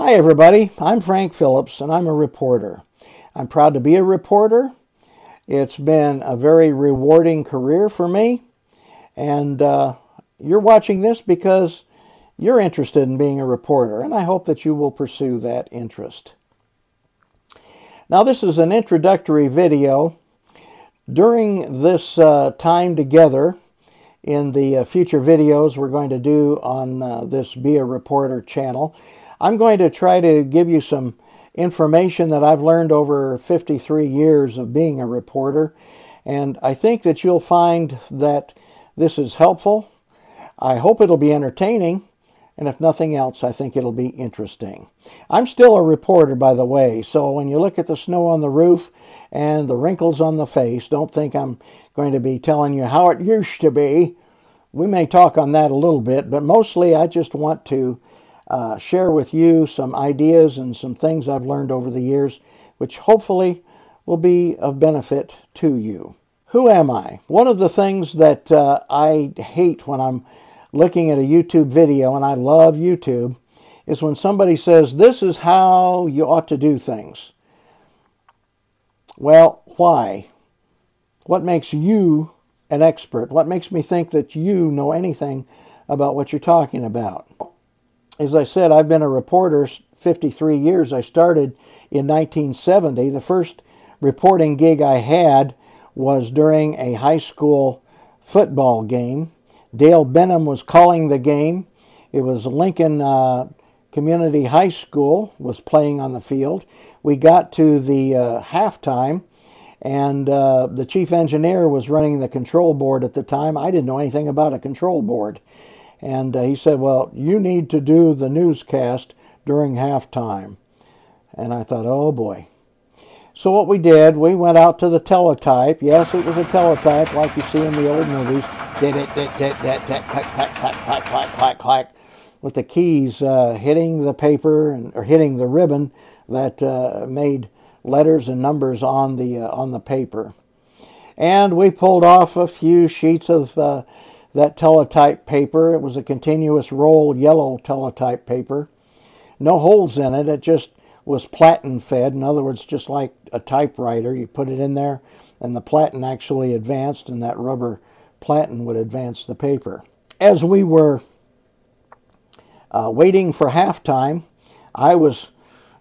Hi everybody, I'm Frank Phillips and I'm a reporter. I'm proud to be a reporter. It's been a very rewarding career for me, and you're watching this because you're interested in being a reporter, and I hope that you will pursue that interest. Now, this is an introductory video. During this time together in the future videos we're going to do on this Be a Reporter channel, I'm going to try to give you some information that I've learned over 53 years of being a reporter, and I think that you'll find that this is helpful. I hope it'll be entertaining, and if nothing else, I think it'll be interesting. I'm still a reporter, by the way, so when you look at the snow on the roof and the wrinkles on the face, don't think I'm going to be telling you how it used to be. We may talk on that a little bit, but mostly I just want to share with you some ideas and some things I've learned over the years, which hopefully will be of benefit to you. Who am I? One of the things that I hate when I'm looking at a YouTube video, and I love YouTube, is when somebody says, this is how you ought to do things. Well, why? What makes you an expert? What makes me think that you know anything about what you're talking about? As I said, I've been a reporter 53 years. I started in 1970. The first reporting gig I had was during a high school football game. Dale Benham was calling the game. It was Lincoln Community High School was playing on the field. We got to the halftime, and the chief engineer was running the control board at the time. I didn't know anything about a control board. And he said, well, you need to do the newscast during halftime. And I thought, oh boy. So what we did, we went out to the teletype. Yes, it was a teletype like you see in the old movies. Clack, clack, with the keys hitting the paper or hitting the ribbon that made letters and numbers on the paper. And we pulled off a few sheets of that teletype paper. It was a continuous roll yellow teletype paper. No holes in it. It just was platen fed. In other words, just like a typewriter. You put it in there and the platen actually advanced, and that rubber platen would advance the paper. As we were waiting for halftime, I was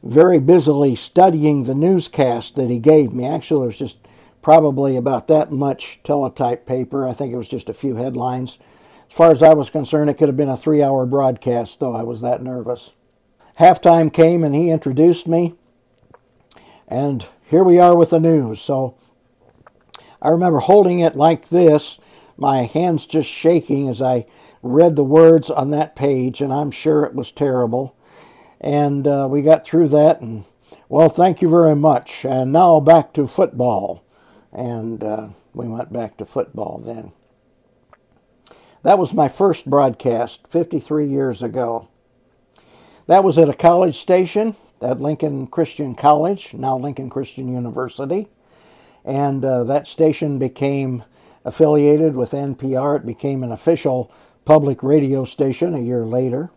very busily studying the newscast that he gave me. Actually, it was just probably about that much teletype paper. I think it was just a few headlines. As far as I was concerned, it could have been a 3-hour broadcast, though I was that nervous. Halftime came and he introduced me, and here we are with the news. So I remember holding it like this, my hands just shaking as I read the words on that page, and I'm sure it was terrible. And we got through that, and well, thank you very much. And now back to football. And we went back to football then. That was my first broadcast 53 years ago. That was at a college station at Lincoln Christian College, now Lincoln Christian University. And that station became affiliated with NPR. It became an official public radio station a year later.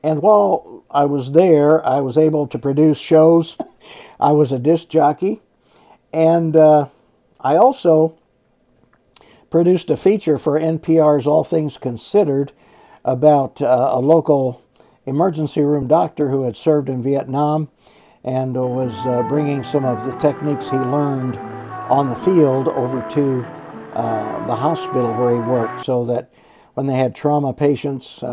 And while I was there, I was able to produce shows. I was a disc jockey. And I also produced a feature for NPR's All Things Considered about a local emergency room doctor who had served in Vietnam and was bringing some of the techniques he learned on the field over to the hospital where he worked, so that when they had trauma patients,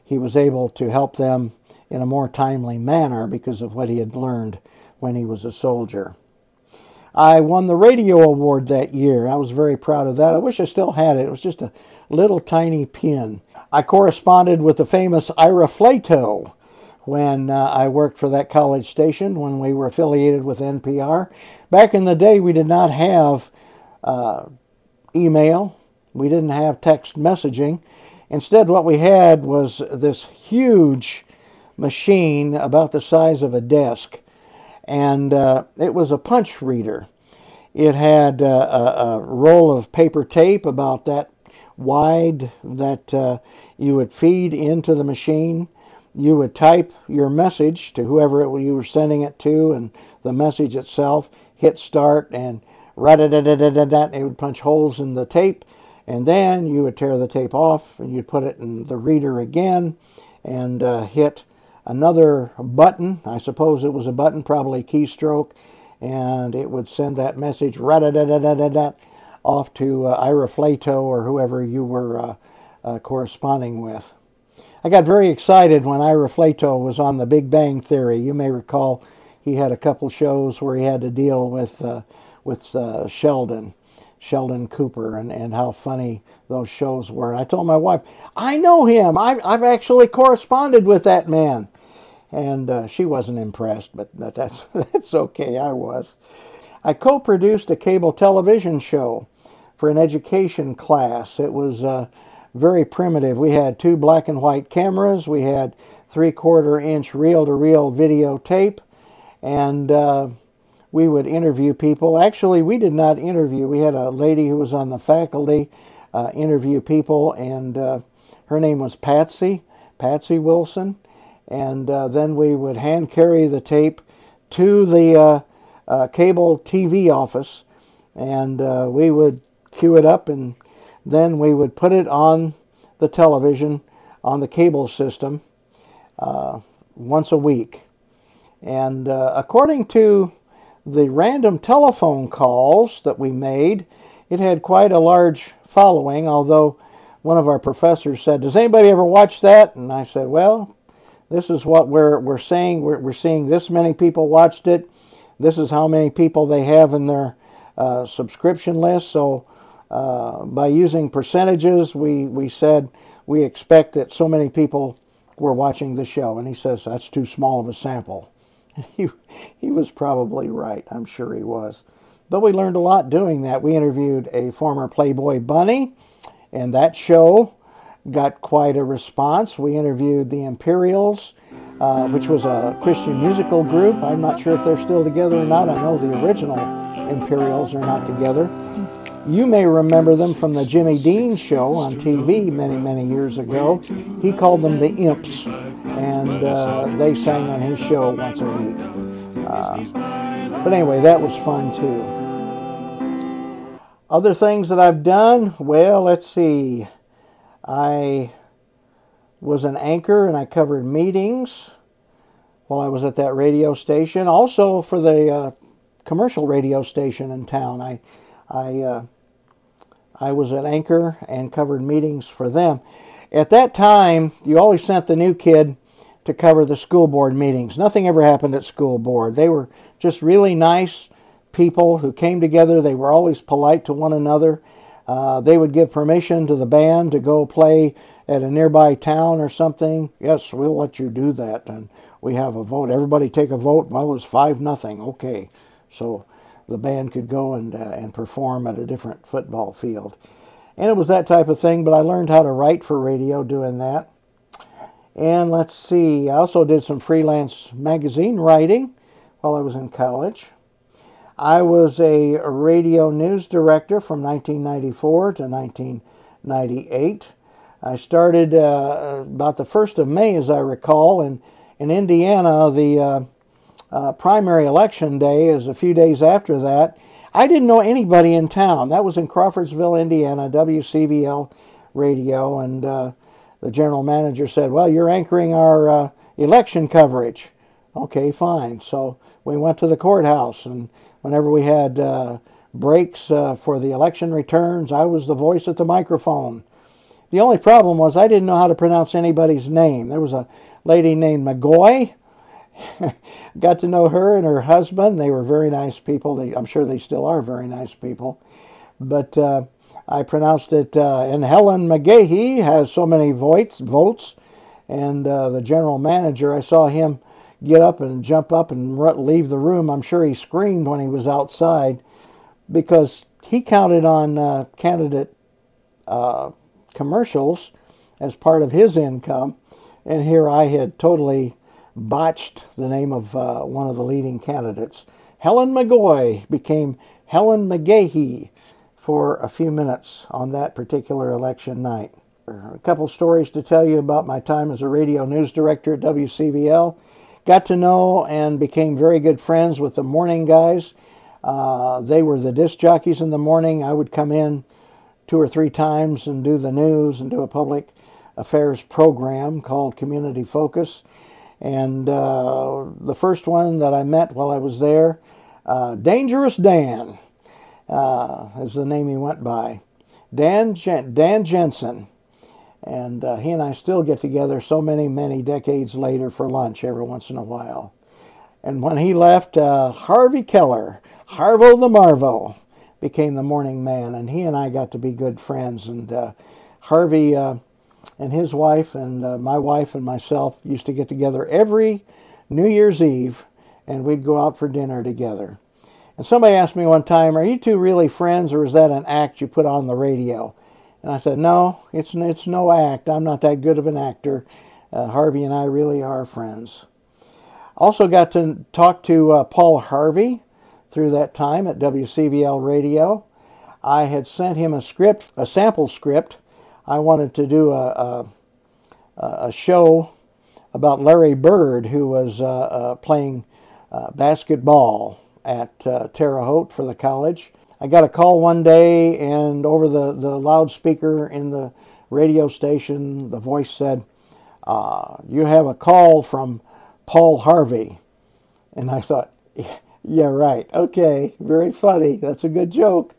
he was able to help them in a more timely manner because of what he had learned when he was a soldier. I won the radio award that year. I was very proud of that. I wish I still had it. It was just a little tiny pin. I corresponded with the famous Ira Flato when I worked for that college station, when we were affiliated with NPR. Back in the day, we did not have email. We didn't have text messaging. Instead, what we had was this huge machine about the size of a desk. And it was a punch reader. It had a roll of paper tape about that wide that you would feed into the machine. You would type your message to whoever you were sending it to, and the message itself, hit start, and it would punch holes in the tape, and then you would tear the tape off, and you'd put it in the reader again, and hit another button. I suppose it was a button, probably keystroke, and it would send that message off to Ira Flato or whoever you were corresponding with. I got very excited when Ira Flato was on The Big Bang Theory. You may recall he had a couple shows where he had to deal with Sheldon Cooper, and how funny those shows were. And I told my wife, I know him. I've actually corresponded with that man. And she wasn't impressed, but that's okay. I was. I co-produced a cable television show for an education class. It was very primitive. We had 2 black and white cameras. We had 3/4 inch reel-to-reel videotape, and we would interview people. Actually, we did not interview. We had a lady who was on the faculty interview people, and her name was Patsy Wilson. And then we would hand carry the tape to the cable TV office, and we would cue it up, and then we would put it on the television on the cable system once a week. And according to the random telephone calls that we made, it had quite a large following, although one of our professors said, "Does anybody ever watch that?" And I said, "Well, this is what we're saying. We're seeing this many people watched it. This is how many people they have in their subscription list. So by using percentages, we said we expect that so many people were watching the show." And he says, "That's too small of a sample." He was probably right. I'm sure he was. But we learned a lot doing that. We interviewed a former Playboy bunny, and that show got quite a response. We interviewed the Imperials, which was a Christian musical group. I'm not sure if they're still together or not. I know the original Imperials are not together. You may remember them from the Jimmy Dean show on TV many, many years ago. He called them the Imps, and they sang on his show once a week. But anyway, that was fun too. Other things that I've done, well, let's see. I was an anchor, and I covered meetings while I was at that radio station. Also for the commercial radio station in town. I was an anchor and covered meetings for them. At that time, you always sent the new kid to cover the school board meetings. Nothing ever happened at school board. They were just really nice people who came together. They were always polite to one another. They would give permission to the band to go play at a nearby town or something. "Yes, we'll let you do that." And we have a vote. Everybody take a vote. Well, it was 5-0. Okay. So the band could go and perform at a different football field. And it was that type of thing, but I learned how to write for radio doing that. And let's see, I also did some freelance magazine writing while I was in college. I was a radio news director from 1994 to 1998. I started about the 1st of May, as I recall, and in Indiana, the primary election day is a few days after that. I didn't know anybody in town. That was in Crawfordsville, Indiana, WCVL radio, and the general manager said, "Well, you're anchoring our election coverage." Okay, fine. So we went to the courthouse, and whenever we had breaks for the election returns, I was the voice at the microphone. The only problem was I didn't know how to pronounce anybody's name. There was a lady named McGoy. Got to know her and her husband. They were very nice people. I'm sure they still are very nice people. But I pronounced it, and Helen McGahee has so many votes. And the general manager, I saw him get up and jump up and leave the room. I'm sure he screamed when he was outside, because he counted on candidate commercials as part of his income. And here I had totally botched the name of one of the leading candidates. Helen McGoy became Helen McGahee for a few minutes on that particular election night. A couple stories to tell you about my time as a radio news director at WCVL. Got to know and became very good friends with the morning guys. They were the disc jockeys in the morning. I would come in 2 or 3 times and do the news and do a public affairs program called Community Focus. And the first one that I met while I was there, Dangerous Dan, is the name he went by. Dan Jensen. And he and I still get together so many decades later for lunch every once in a while. And when he left, Harvey Keller, Harvo the Marvo, became the morning man. And he and I got to be good friends. And Harvey and his wife and my wife and myself used to get together every New Year's Eve, and we'd go out for dinner together. And somebody asked me one time, "Are you two really friends, or is that an act you put on the radio?" And I said, "No, it's no act. I'm not that good of an actor. Harvey and I really are friends." Also got to talk to Paul Harvey through that time at WCVL Radio. I had sent him a script, a sample script. I wanted to do a show about Larry Bird, who was playing basketball at Terre Haute for the college. I got a call one day, and over the loudspeaker in the radio station, the voice said, "You have a call from Paul Harvey." And I thought, yeah, right. Okay, very funny. That's a good joke.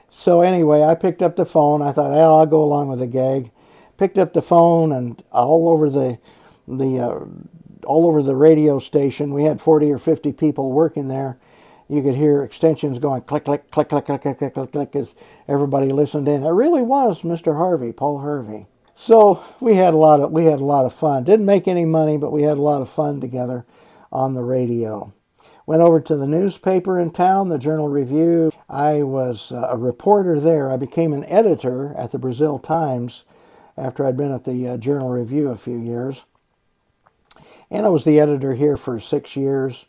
So anyway, I picked up the phone. I thought, I'll go along with the gag. Picked up the phone, and all over the radio station, we had 40 or 50 people working there. You could hear extensions going click, click, click, click, click, click, click, click, click, as everybody listened in. It really was Mr. Harvey, Paul Harvey. So we had a lot of fun. Didn't make any money, but we had a lot of fun together on the radio. Went over to the newspaper in town, the Journal Review. I was a reporter there. I became an editor at the Brazil Times after I'd been at the Journal Review a few years. And I was the editor here for 6 years,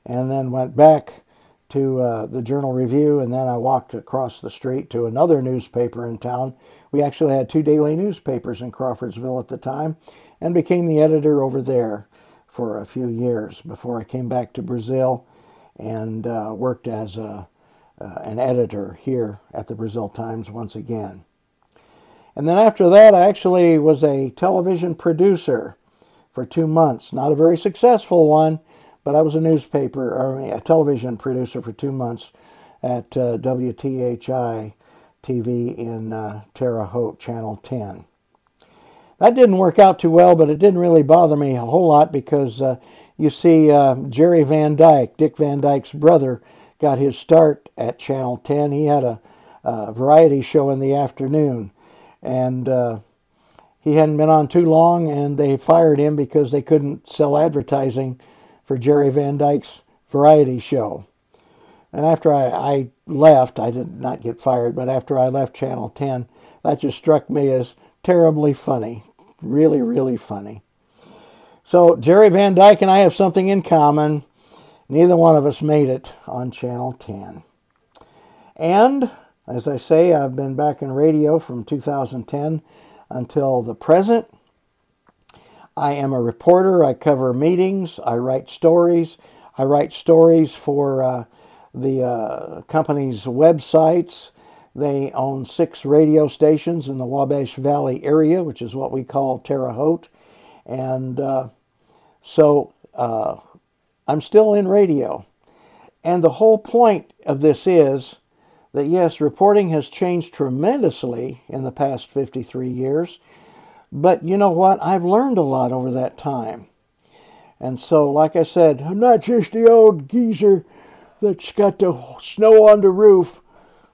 and then went back to the Journal Review, and then I walked across the street to another newspaper in town. We actually had 2 daily newspapers in Crawfordsville at the time, and became the editor over there for a few years before I came back to Brazil and worked as an editor here at the Brazil Times once again. And then after that, I actually was a television producer for 2 months. Not a very successful one, but I was a television producer for 2 months at WTHI TV in Terre Haute, Channel 10. That didn't work out too well, but it didn't really bother me a whole lot because, you see, Jerry Van Dyke, Dick Van Dyke's brother, got his start at Channel 10. He had a variety show in the afternoon, and he hadn't been on too long, and they fired him because they couldn't sell advertising for Jerry Van Dyke's variety show. And after I left, I did not get fired, but after I left Channel 10, that just struck me as terribly funny. Really, really funny. So Jerry Van Dyke and I have something in common. Neither one of us made it on Channel 10. And, as I say, I've been back in radio from 2010 until the present. I am a reporter. I cover meetings. I write stories. I write stories for the company's websites. They own 6 radio stations in the Wabash Valley area, which is what we call Terre Haute. And so I'm still in radio. And the whole point of this is that, yes, reporting has changed tremendously in the past 53 years. But you know what? I've learned a lot over that time. And so, like I said, I'm not just the old geezer that's got the snow on the roof,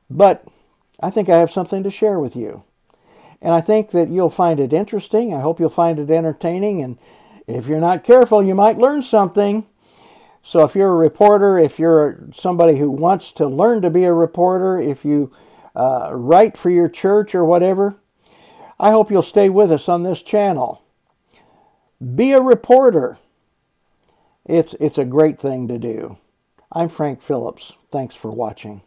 but I think I have something to share with you. And I think that you'll find it interesting. I hope you'll find it entertaining. And if you're not careful, you might learn something. So if you're a reporter, if you're somebody who wants to learn to be a reporter, if you write for your church or whatever, I hope you'll stay with us on this channel. Be a reporter. It's a great thing to do. I'm Frank Phillips. Thanks for watching.